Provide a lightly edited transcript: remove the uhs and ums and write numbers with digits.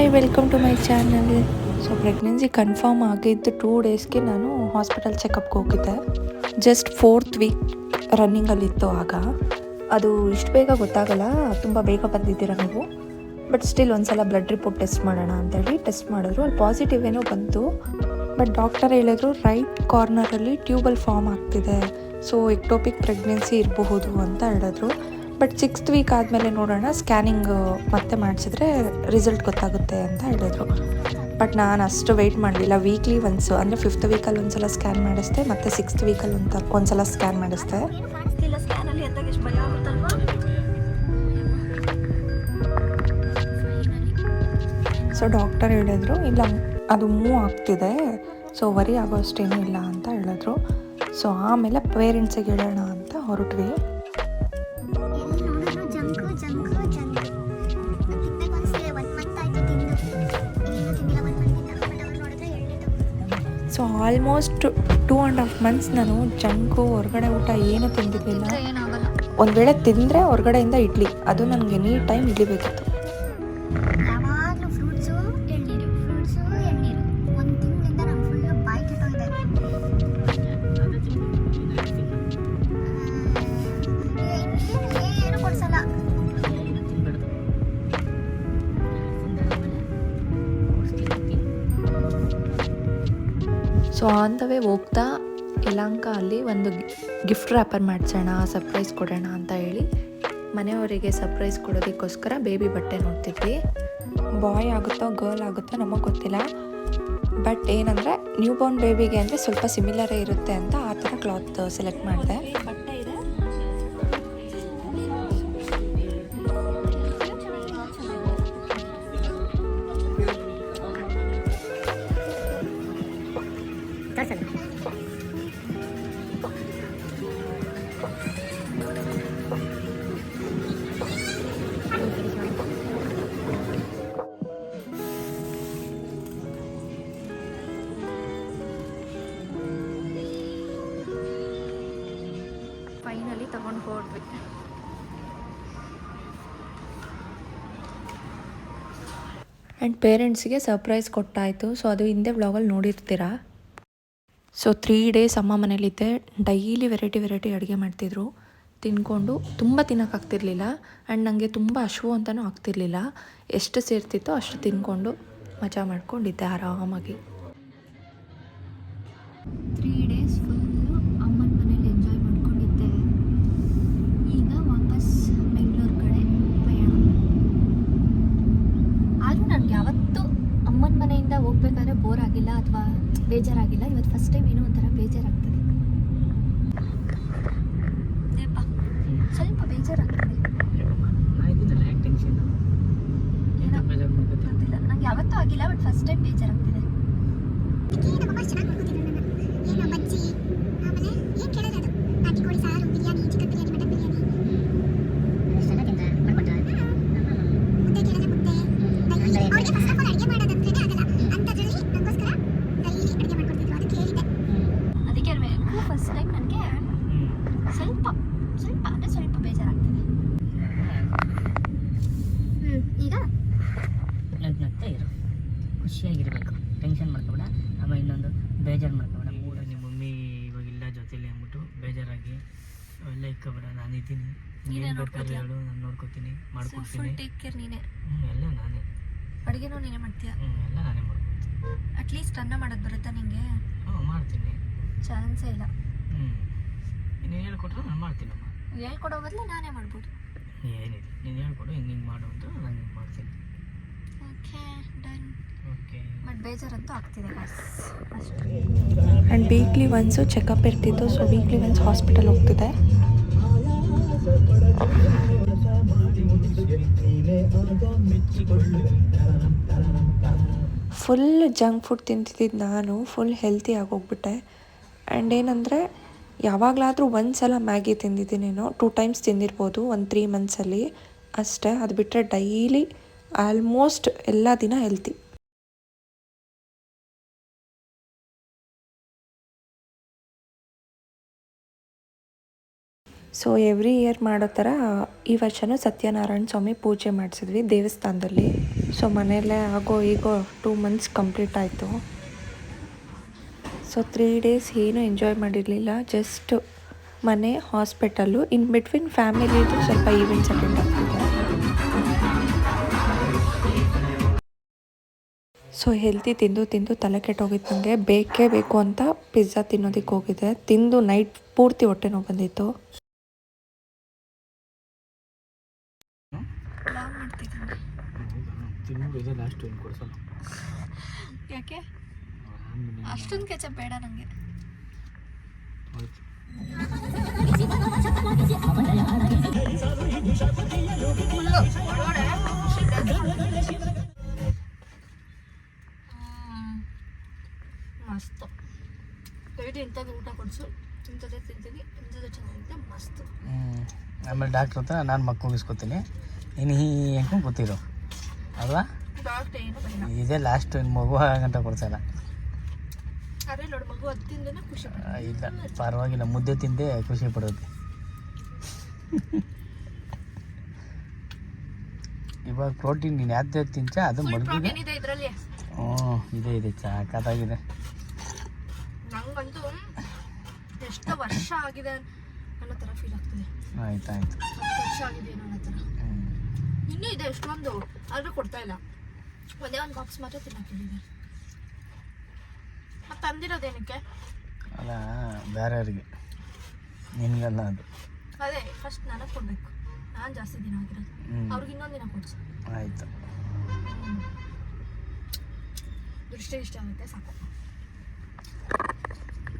Hi, welcome to my channel. So pregnancy confirm ಆಗಿದ್ದು 2 ಡೇಸ್ಗೆ ನಾನು ಹಾಸ್ಪಿಟಲ್ ಚೆಕಪ್ಗೆ ಹೋಗಿದ್ದೆ. ಜಸ್ಟ್ 4th ವೀಕ್ ರನ್ನಿಂಗಲ್ಲಿತ್ತು. ಆಗ ಅದು ಇಷ್ಟು ಬೇಗ ಗೊತ್ತಾಗಲ್ಲ, ತುಂಬ ಬೇಗ ಬಂದಿದ್ದೀರಾ ನೀವು. ಬಟ್ ಸ್ಟಿಲ್ ಒಂದ್ಸಲ ಬ್ಲಡ್ ರಿಪೋರ್ಟ್ ಟೆಸ್ಟ್ ಮಾಡೋಣ ಅಂತೇಳಿ ಟೆಸ್ಟ್ ಮಾಡಿದ್ರು. ಅಲ್ಲಿ ಪಾಸಿಟಿವ್ ಏನೋ ಬಂತು. ಬಟ್ ಡಾಕ್ಟರ್ ಹೇಳಿದ್ರು ರೈಟ್ ಕಾರ್ನರಲ್ಲಿ ಟ್ಯೂಬಲ್ ಫಾರ್ಮ್ ಆಗ್ತಿದೆ, ಸೊ ಎಕ್ಟೋಪಿಕ್ ಪ್ರೆಗ್ನೆನ್ಸಿ ಇರಬಹುದು ಅಂತ ಹೇಳಿದ್ರು. ಬಟ್ 6th ವೀಕ್ ಆದಮೇಲೆ ನೋಡೋಣ, ಸ್ಕ್ಯಾನಿಂಗ್ ಮತ್ತೆ ಮಾಡಿಸಿದ್ರೆ ರಿಸಲ್ಟ್ ಗೊತ್ತಾಗುತ್ತೆ ಅಂತ ಹೇಳಿದ್ರು. ಬಟ್ ನಾನು ಅಷ್ಟು ವೆಯ್ಟ್ ಮಾಡಲಿಲ್ಲ. ವೀಕ್ಲಿ ಒನ್ಸ್ ಅಂದರೆ 5th ವೀಕಲ್ಲಿ ಒಂದ್ಸಲ ಸ್ಕ್ಯಾನ್ ಮಾಡಿಸ್ದೆ, ಮತ್ತು 6th ವೀಕಲ್ಲಿ ಒಂದ್ಸಲ ಸ್ಕ್ಯಾನ್ ಮಾಡಿಸ್ದೆ. ಸೊ ಡಾಕ್ಟರ್ ಹೇಳಿದ್ರು ಇಲ್ಲ, ಅದು ಮೂವ್ ಆಗ್ತಿದೆ, ಸೊ ವರಿ ಆಗೋ ಅಷ್ಟೇನೂ ಇಲ್ಲ ಅಂತ ಹೇಳಿದ್ರು. ಸೊ ಆಮೇಲೆ ಪೇರೆಂಟ್ಸಿಗೆ ಹೇಳೋಣ ಅಂತ ಹೊರಟ್ವಿ. ಸೊ ಆಲ್ಮೋಸ್ಟ್ 2.5 months ನಾನು ಜಂಕು, ಹೊರಗಡೆ ಊಟ ಏನೂ ತಿಂದಿರಲಿಲ್ಲ. ಒಂದು ವೇಳೆ ತಿಂದರೆ ಹೊರಗಡೆಯಿಂದ ಇಡ್ಲಿ, ಅದು ನನಗೆ ಎನಿ ಟೈಮ್ ಇಡ್ಲಿ ಬೇಕಿತ್ತು. ಸೊ ಆನ್ ದ ವೇ ಹೋಗ್ತಾ ಯಲಹಂಕ ಅಲ್ಲಿ ಒಂದು ಗಿಫ್ಟ್ ರ್ಯಾಪರ್ ಮಾಡಿಸೋಣ, ಸರ್ಪ್ರೈಸ್ ಕೊಡೋಣ ಅಂತ ಹೇಳಿ ಮನೆಯವರಿಗೆ ಸರ್ಪ್ರೈಸ್ ಕೊಡೋದಕ್ಕೋಸ್ಕರ ಬೇಬಿ ಬಟ್ಟೆ ನೋಡ್ತಿದ್ವಿ. ಬಾಯ್ ಆಗುತ್ತೋ ಗರ್ಲ್ ಆಗುತ್ತೋ ನಮಗೆ ಗೊತ್ತಿಲ್ಲ. ಬಟ್ ಏನಂದರೆ ನ್ಯೂ ಬಾರ್ನ್ ಬೇಬಿಗೆ ಅಂದರೆ ಸ್ವಲ್ಪ ಸಿಮಿಲರೇ ಇರುತ್ತೆ ಅಂತ ಆ ಥರ ಕ್ಲಾತ್ ಸೆಲೆಕ್ಟ್ ಮಾಡಿದೆ. ಫೈನಲಿ ತಗೊಂಡು ಹೋದ್ವಿ. ಆ್ಯಂಡ್ ಪೇರೆಂಟ್ಸಿಗೆ ಸರ್ಪ್ರೈಸ್ ಕೊಟ್ಟಾಯಿತು. ಸೊ ಅದು ಹಿಂದೆ ವ್ಲಾಗಲ್ಲಿ ನೋಡಿರ್ತೀರಾ. ಸೊ 3 days ಅಮ್ಮ ಮನೇಲಿದ್ದೆ. ಡೈಲಿ ವೆರೈಟಿ ಅಡುಗೆ ಮಾಡ್ತಿದ್ರು. ತಿನ್ಕೊಂಡು ತುಂಬ ತಿನ್ನೋಕ್ಕಾಗ್ತಿರ್ಲಿಲ್ಲ. ಆ್ಯಂಡ್ ನನಗೆ ತುಂಬ ಹಶ್ವು ಅಂತಲೂ ಆಗ್ತಿರ್ಲಿಲ್ಲ. ಎಷ್ಟು ಸೇರ್ತಿತ್ತೋ ಅಷ್ಟು ತಿನ್ಕೊಂಡು ಮಜಾ ಮಾಡ್ಕೊಂಡಿದ್ದೆ ಆರಾಮಾಗಿ. 3 days ಫುಲ್ಲು ಅಮ್ಮನ ಮನೇಲಿ ಎಂಜಾಯ್ ಮಾಡ್ಕೊಂಡಿದ್ದೆ. ಈಗ ವಾಪಸ್ ಬೆಂಗಳೂರು ಕಡೆ ಪಯಣ. ಆದರೂ ನನಗೆ ಯಾವತ್ತೂ ಅಮ್ಮನ ಮನೆಯಿಂದ ಹೋಗ್ಬೇಕಾದ್ರೆ ಬೋರ್ ಆಗಿಲ್ಲ ಅಥವಾ ಬೇಜಾರಾಗಿಲ್ಲ. ಇವತ್ತು ಫಸ್ಟ್ ಟೈಮ್ ಏನೋ ಒಂಥರ ಬೇಜಾರಾಗ್ತದೆ. ಸ್ವಲ್ಪ ಬೇಜಾರಾಗ್ತದೆ. ಗೊತ್ತಿಲ್ಲ, ನಂಗೆ ಯಾವತ್ತೂ ಆಗಿಲ್ಲ, ಬಟ್ ಫಸ್ಟ್ ಟೈಮ್ ಬೇಜಾರಾಗ್ತಿದೆ. ಫಸ್ಟ್ ಟೈಮ್ ನನಗೆ ಸ್ವಲ್ಪ ಅಂದರೆ ಸ್ವಲ್ಪ ಬೇಜಾರಾಗ್ತದೆ. ಈಗ ನಗ್ನಗ್ತಾ ಇರು, ಖುಷಿಯಾಗಿರ್ಬೇಕು, ಟೆನ್ಷನ್ ಮಾಡ್ಕೊಬೇಡ. ಆಮೇಲೆ ಇನ್ನೊಂದು ಬೇಜಾರು ಮಾಡ್ಕೊಬೇಡ. ನಿಮ್ಮ ಮಮ್ಮಿ ಇವಾಗಿಲ್ಲ ಜೊತೆಲಿ ಅಂದ್ಬಿಟ್ಟು ಬೇಜಾರಾಗಿ ಎಲ್ಲ ಇಕ್ಕೋಬೇಡ. ನಾನಿದ್ದೀನಿ, ನೀನು ಬೇಕಾದ್ರೆ ಹೇಳು, ನಾನು ನೋಡ್ಕೊತೀನಿ, ಮಾಡ್ಕೊಡ್ತೀನಿ. ಟೇಕ್ ಕೇರ್ ನೀನೇ. ಎಲ್ಲ ನಾನೇ. ಅಡುಗೆನೂ ನೀನೇ ಮಾಡ್ತೀಯಾ? ಎಲ್ಲ ನಾನೇ ಮಾಡ್ಕೊಡ್ತೀನಿ. ಅಟ್ಲೀಸ್ಟ್ ಅನ್ನ ಮಾಡೋದು ಬರುತ್ತಾ ನಿಂಗೆ? ಮಾಡ್ತೀನಿ. ಚಾನ್ಸೇ ಇಲ್ಲ. ನೀನು ಹೇಳ್ಕೊಟ್ರೆ ನಾನು ಮಾಡ್ತೀನಮ್ಮ. ಹೇಳ್ಕೊಡೋ ಬದಲು ನಾನೇ ಮಾಡ್ಬೋದು. ಏನಿದೆ, ನೀನು ಹೇಳ್ಕೊಡು, ಹಿಂಗೆ ಮಾಡು ಅಂತ ನಾನು ಹಿಂಗೆ ಮಾಡ್ತೀನಿ. Okay, done. ಓಕೆ. ಬಟ್ ಬೇಜಾರಂತೂ ಆಗ್ತಿದೆ ಅಷ್ಟೇ. ಆ್ಯಂಡ್ ವೀಕ್ಲಿ ಒನ್ಸು ಚೆಕಪ್ ಇರ್ತಿತ್ತು. ಸೊ ವೀಕ್ಲಿ ಒನ್ಸ್ ಹಾಸ್ಪಿಟಲ್ ಹೋಗ್ತಿದ್ದೆ. ಫುಲ್ ಜಂಕ್ ಫುಡ್ ತಿಂತಿದ್ದು ನಾನು ಫುಲ್ ಹೆಲ್ತಿ ಆಗೋಗ್ಬಿಟ್ಟೆ. ಆ್ಯಂಡ್ ಏನಂದರೆ ಯಾವಾಗಲಾದರೂ ಒಂದು ಸಲ ಮ್ಯಾಗಿ ತಿಂದಿದ್ದೀನೇನೋ, 2 times ತಿಂದಿರ್ಬೋದು ಒಂದು 3 monthsಲ್ಲಿ ಅಷ್ಟೇ. ಅದು ಬಿಟ್ಟರೆ ಡೈಲಿ ಆಲ್ಮೋಸ್ಟ್ ಎಲ್ಲ ದಿನ ಹೆಲ್ತಿ. ಸೊ ಎವ್ರಿ ಇಯರ್ ಮಾಡೋ ಥರ ಈ ವರ್ಷವೂ ಸತ್ಯನಾರಾಯಣ ಸ್ವಾಮಿ ಪೂಜೆ ಮಾಡಿಸಿದ್ವಿ ದೇವಸ್ಥಾನದಲ್ಲಿ. ಸೊ ಮನೆಯಲ್ಲೇ ಆಗೋ ಈಗೋ 2 ಮಂತ್ಸ್ ಕಂಪ್ಲೀಟ್ ಆಯಿತು. ಸೊ 3 ಡೇಸ್ ಏನೂ ಎಂಜಾಯ್ ಮಾಡಿರಲಿಲ್ಲ, ಜಸ್ಟ್ ಮನೆ, ಹಾಸ್ಪಿಟಲ್ಲು, ಇನ್ ಬಿಟ್ವೀನ್ ಫ್ಯಾಮಿಲಿದು ಸ್ವಲ್ಪ ಈವೆಂಟ್ಸ್ ಅಟೆಂಡ್ ಆಗ್ತಿದೆ. ಸೊ ಹೆಲ್ತಿ ತಿಂದು ತಲೆ ಕೆಟ್ಟೋಗಿತ್ತು ನನಗೆ. ಬೇಕೇ ಬೇಕು ಅಂತ ಪಿಜ್ಜಾ ತಿನ್ನೋದಕ್ಕೆ ಹೋಗಿದ್ದೆ. ತಿಂದು ನೈಟ್ ಪೂರ್ತಿ ಹೊಟ್ಟೆ ನೋವು ಬಂದಿತ್ತು. ಯಾಕೆ ಅಷ್ಟೊಂದು ಕೆಚಪ್ ಬೇಡ ನನಗೆ. ಮಸ್ತು. ದಯವಿಟ್ಟು ಇಂಥದ್ದು ಊಟ ಕೊಡಿಸು, ಇಂಥದ್ದೇ ತಿಂತೀನಿ, ಇಂಥದ್ದು ಚೆನ್ನಾಗಿದೆ, ಮಸ್ತು. ಆಮೇಲೆ ಡಾಕ್ಟ್ರ್ ಹತ್ರ ನಾನು ಮಕ್ಕ ಹೋಗಿಸ್ಕೊತೀನಿ, ನೀನು ಹೆಂಗೆ ಗೊತ್ತಿರೋ ಅಲ್ವಾ? ಡಾಕ್ಟ್ರ್ ಏನು ಬೇಡ, ಇದೇ ಲಾಸ್ಟ್ ಇನ್ನು ಮಗು ಆಗಂಟ ಕೊಡ್ಸಲ್ಲ. ಅರೆ ನೋಡಿ, ಮಗು ಅದು ತಿಂದೇ ಖುಷಿ. ಇಲ್ಲ ಪರವಾಗಿಲ್ಲ, ಮುದ್ದೆ ತಿಂದೆ ಖುಷಿ ಪಡೋದು. ಇವಾಗ ಪ್ರೋಟೀನ್ ನೀನು ಯಾವ್ದು ತಿಂಚ ಅದು ಮಲಗಿದೆ. ಇದರಲ್ಲಿ ಇದೆ ಸಾಕಾಗಿದೆ. ನಂಗಂತೂ ಎಷ್ಟು ವರ್ಷ ಆಗಿದೆ ಅನ್ನೋ ಥರ ಫೀಲ್ ಆಗ್ತದೆ. ಆಯ್ತಾಯ್ತು, 10 ವರ್ಷ ಆಗಿದೆ ಅನ್ನೋ ಥರ. ಇನ್ನೂ ಇದೆ ಎಷ್ಟೊಂದು, ಆದರೂ ಕೊಡ್ತಾ ಇಲ್ಲ. ಒಂದೇ ಒಂದು ಬಾಕ್ಸ್ ಮಾತ್ರ ತಿನ್ನಕ್ಕಿದೆ. ಮತ್ತೆ ತಂದಿರೋದೇನಕ್ಕೆ ಅಲ್ಲ, ಬೇರೆಯವ್ರಿಗೆ, ನಿನಗಲ್ಲ ಅದು. ಅದೇ ಫಸ್ಟ್ ನನಗೆ ಕೊಡಬೇಕು, ನಾನು ಜಾಸ್ತಿ ದಿನ ಆಗಿರೋದು, ಅವ್ರಿಗೆ ಇನ್ನೊಂದು ದಿನ ಕೊಡಿಸು. ಆಯಿತು, ದೃಷ್ಟಿ ಇಷ್ಟ ಆಗುತ್ತೆ ಸಾಕು.